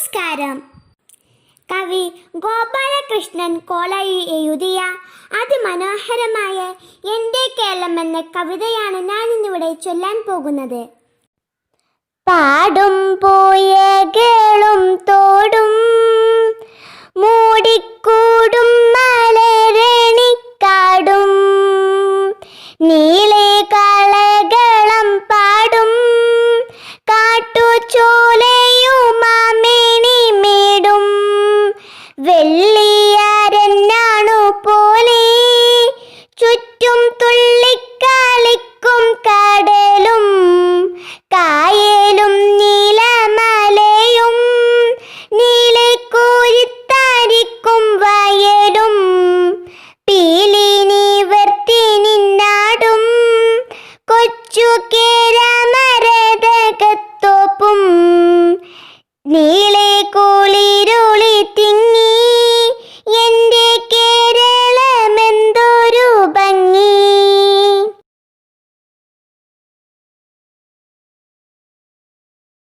നമസ്കാരം. കവി ഗോപാലകൃഷ്ണൻ കോളായി എഴുതിയ അതിമനോഹരമായ എൻ്റെ കേരളം എന്ന കവിതയാണ് ഞാനിന്നിവിടെ ചൊല്ലാൻ പോകുന്നത്. പാടും പുഴകളും തോടും മൂടിക്കൂടും മലരണിക്കാടും നീളെ കളകളം പാടും കാട്ടുചോലയുമാമിണിമേടും വെള്ളിയാരനാണു പോലെ ചുറ്റും തുള്ളിക്കളിക്കും കടലും കായലും നീലമലയും നീലെ കോരിത്താരിക്കും വയലും പീലി നിവർത്തി നിന്നാടും കൊച്ചു കേരമരതകത്തോപ്പും നീളെ കോളി